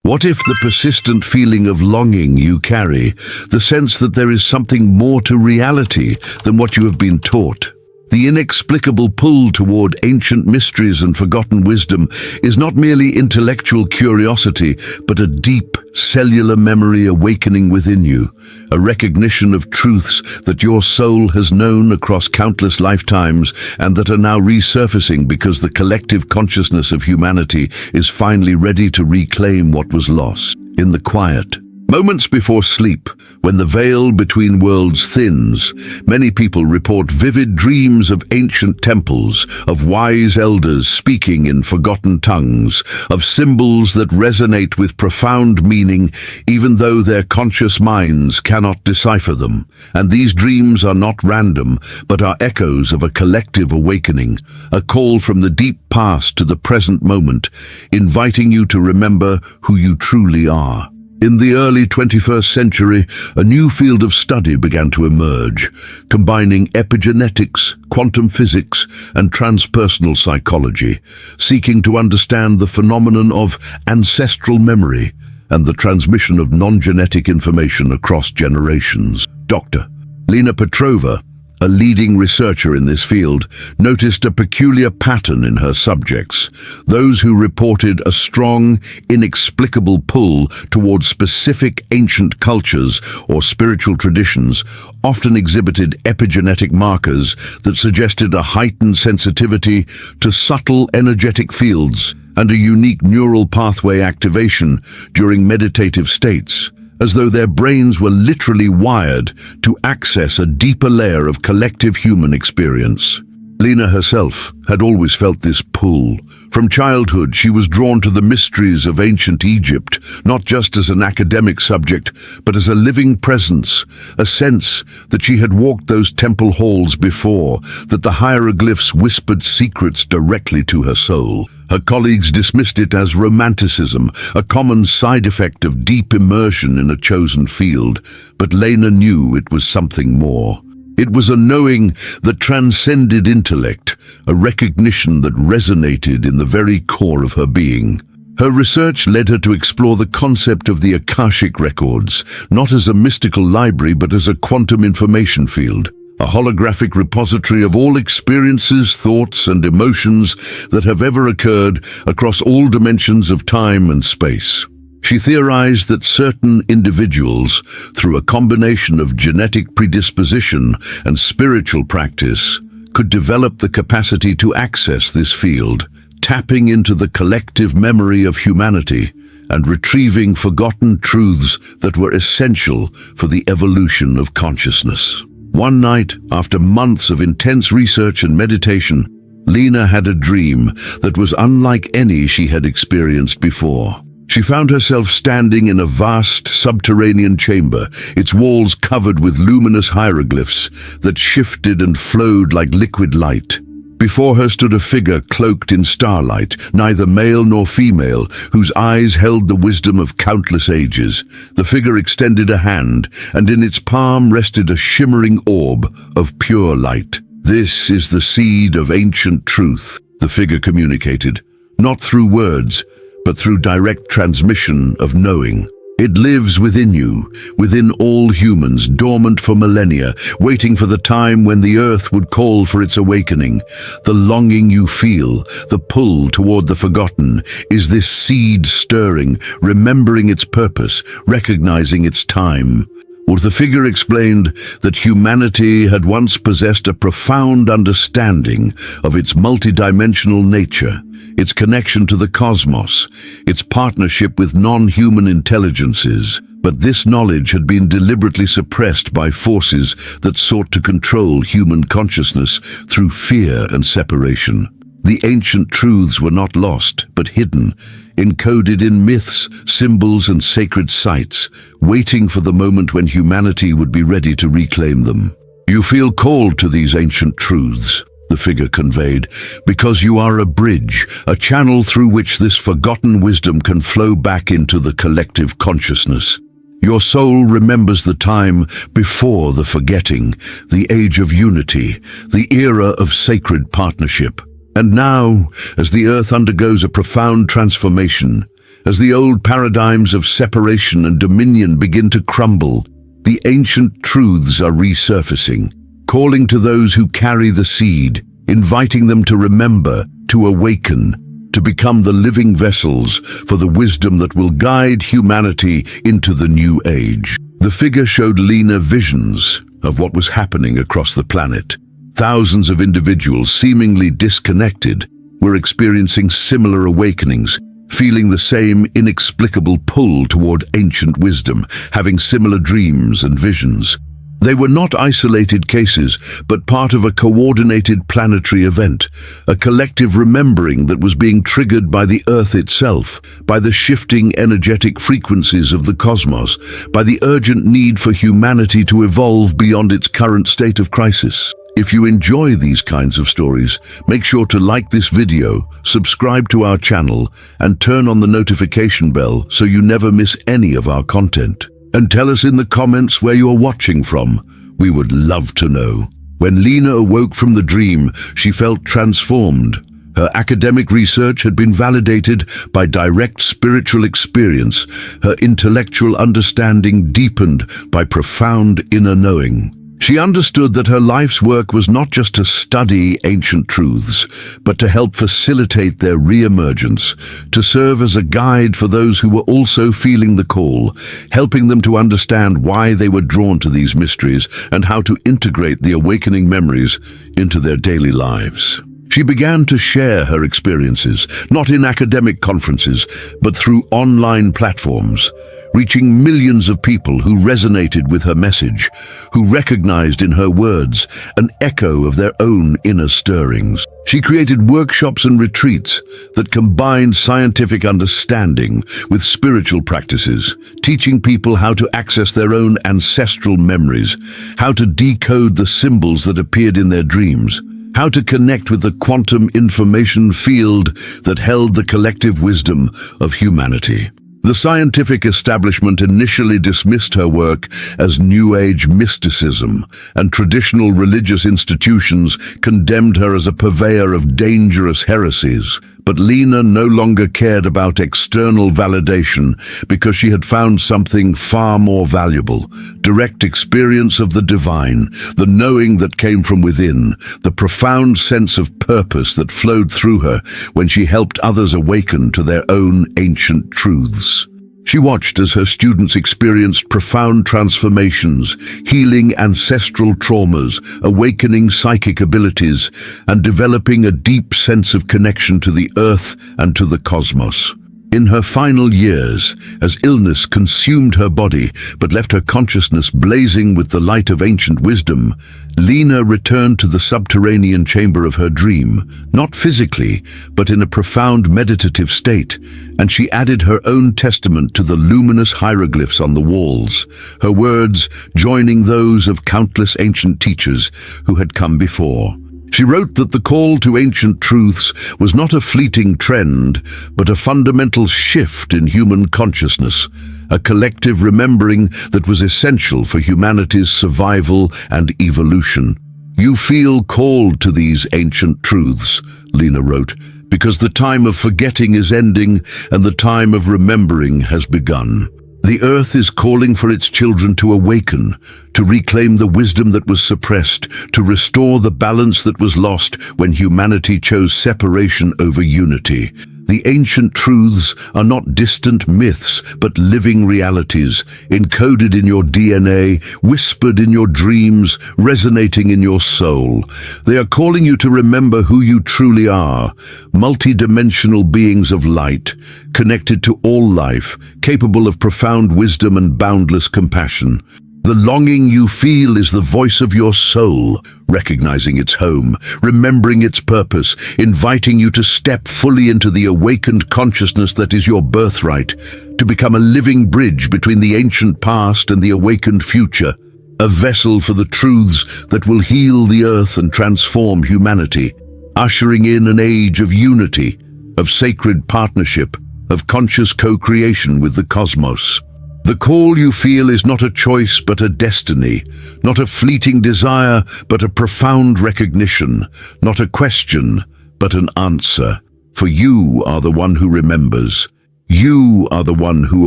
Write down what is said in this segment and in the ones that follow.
What if the persistent feeling of longing you carry, the sense that there is something more to reality than what you have been taught? The inexplicable pull toward ancient mysteries and forgotten wisdom is not merely intellectual curiosity, but a deep, cellular memory awakening within you, a recognition of truths that your soul has known across countless lifetimes and that are now resurfacing because the collective consciousness of humanity is finally ready to reclaim what was lost. In the quiet, moments before sleep, when the veil between worlds thins, many people report vivid dreams of ancient temples, of wise elders speaking in forgotten tongues, of symbols that resonate with profound meaning even though their conscious minds cannot decipher them. And these dreams are not random, but are echoes of a collective awakening, a call from the deep past to the present moment, inviting you to remember who you truly are. In the early 21st century, a new field of study began to emerge, combining epigenetics, quantum physics, and transpersonal psychology, seeking to understand the phenomenon of ancestral memory and the transmission of non-genetic information across generations. Dr. Lena Petrova, a leading researcher in this field, noticed a peculiar pattern in her subjects. Those who reported a strong, inexplicable pull towards specific ancient cultures or spiritual traditions often exhibited epigenetic markers that suggested a heightened sensitivity to subtle energetic fields and a unique neural pathway activation during meditative states, as though their brains were literally wired to access a deeper layer of collective human experience. Lena herself had always felt this pull. From childhood, she was drawn to the mysteries of ancient Egypt, not just as an academic subject, but as a living presence, a sense that she had walked those temple halls before, that the hieroglyphs whispered secrets directly to her soul. Her colleagues dismissed it as romanticism, a common side effect of deep immersion in a chosen field, but Lena knew it was something more. It was a knowing that transcended intellect, a recognition that resonated in the very core of her being. Her research led her to explore the concept of the Akashic records, not as a mystical library but as a quantum information field, a holographic repository of all experiences, thoughts, and emotions that have ever occurred across all dimensions of time and space. She theorized that certain individuals, through a combination of genetic predisposition and spiritual practice, could develop the capacity to access this field, tapping into the collective memory of humanity and retrieving forgotten truths that were essential for the evolution of consciousness. One night, after months of intense research and meditation, Lena had a dream that was unlike any she had experienced before. She found herself standing in a vast subterranean chamber, its walls covered with luminous hieroglyphs that shifted and flowed like liquid light. Before her stood a figure cloaked in starlight, neither male nor female, whose eyes held the wisdom of countless ages. The figure extended a hand, and in its palm rested a shimmering orb of pure light. "This is the seed of ancient truth," the figure communicated, "not through words, but through direct transmission of knowing. It lives within you, within all humans, dormant for millennia, waiting for the time when the earth would call for its awakening. The longing you feel, the pull toward the forgotten, is this seed stirring, remembering its purpose, recognizing its time." Or the figure explained that humanity had once possessed a profound understanding of its multidimensional nature, its connection to the cosmos, its partnership with non-human intelligences. But this knowledge had been deliberately suppressed by forces that sought to control human consciousness through fear and separation. The ancient truths were not lost, but hidden, encoded in myths, symbols, and sacred sites, waiting for the moment when humanity would be ready to reclaim them. "You feel called to these ancient truths," the figure conveyed, "because you are a bridge, a channel through which this forgotten wisdom can flow back into the collective consciousness. Your soul remembers the time before the forgetting, the age of unity, the era of sacred partnership. And now, as the earth undergoes a profound transformation, As the old paradigms of separation and dominion begin to crumble, the ancient truths are resurfacing, calling to those who carry the seed, inviting them to remember, to awaken, to become the living vessels for the wisdom that will guide humanity into the new age. The figure showed Lena visions of what was happening across the planet. Thousands of individuals, seemingly disconnected, were experiencing similar awakenings, feeling the same inexplicable pull toward ancient wisdom, having similar dreams and visions. They were not isolated cases, but part of a coordinated planetary event, a collective remembering that was being triggered by the Earth itself, by the shifting energetic frequencies of the cosmos, by the urgent need for humanity to evolve beyond its current state of crisis. If you enjoy these kinds of stories, make sure to like this video, subscribe to our channel, and turn on the notification bell so you never miss any of our content. And tell us in the comments where you're watching from. We would love to know. When Lena awoke from the dream, she felt transformed. Her academic research had been validated by direct spiritual experience. Her intellectual understanding deepened by profound inner knowing. She understood that her life's work was not just to study ancient truths, but to help facilitate their re-emergence, to serve as a guide for those who were also feeling the call, helping them to understand why they were drawn to these mysteries and how to integrate the awakening memories into their daily lives. She began to share her experiences, not in academic conferences, but through online platforms, reaching millions of people who resonated with her message, who recognized in her words an echo of their own inner stirrings. She created workshops and retreats that combined scientific understanding with spiritual practices, teaching people how to access their own ancestral memories, how to decode the symbols that appeared in their dreams, how to connect with the quantum information field that held the collective wisdom of humanity. The scientific establishment initially dismissed her work as New Age mysticism, and traditional religious institutions condemned her as a purveyor of dangerous heresies. But Lena no longer cared about external validation because she had found something far more valuable: direct experience of the divine, the knowing that came from within, the profound sense of purpose that flowed through her when she helped others awaken to their own ancient truths. She watched as her students experienced profound transformations, healing ancestral traumas, awakening psychic abilities, and developing a deep sense of connection to the earth and to the cosmos. In her final years, as illness consumed her body but left her consciousness blazing with the light of ancient wisdom, Lena returned to the subterranean chamber of her dream, not physically, but in a profound meditative state, and she added her own testament to the luminous hieroglyphs on the walls, her words joining those of countless ancient teachers who had come before. She wrote that the call to ancient truths was not a fleeting trend, but a fundamental shift in human consciousness, a collective remembering that was essential for humanity's survival and evolution. "You feel called to these ancient truths," Lena wrote, "because the time of forgetting is ending and the time of remembering has begun. The earth is calling for its children to awaken, to reclaim the wisdom that was suppressed, to restore the balance that was lost when humanity chose separation over unity. The ancient truths are not distant myths, but living realities, encoded in your DNA, whispered in your dreams, resonating in your soul. They are calling you to remember who you truly are, multidimensional beings of light, connected to all life, capable of profound wisdom and boundless compassion. The longing you feel is the voice of your soul, recognizing its home, remembering its purpose, inviting you to step fully into the awakened consciousness that is your birthright, to become a living bridge between the ancient past and the awakened future, a vessel for the truths that will heal the earth and transform humanity, ushering in an age of unity, of sacred partnership, of conscious co-creation with the cosmos. The call you feel is not a choice but a destiny, not a fleeting desire but a profound recognition, not a question but an answer. For you are the one who remembers. You are the one who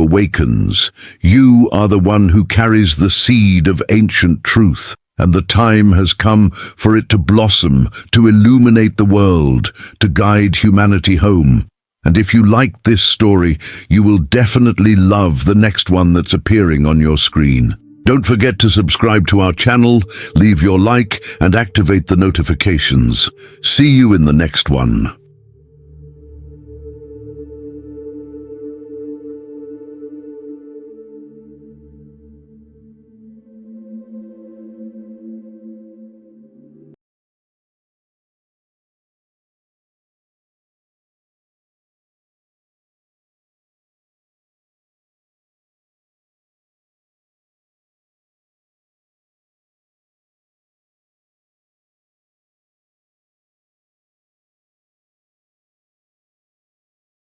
awakens. You are the one who carries the seed of ancient truth. And the time has come for it to blossom, to illuminate the world, to guide humanity home. And if you liked this story, you will definitely love the next one that's appearing on your screen. Don't forget to subscribe to our channel, leave your like, and activate the notifications. See you in the next one.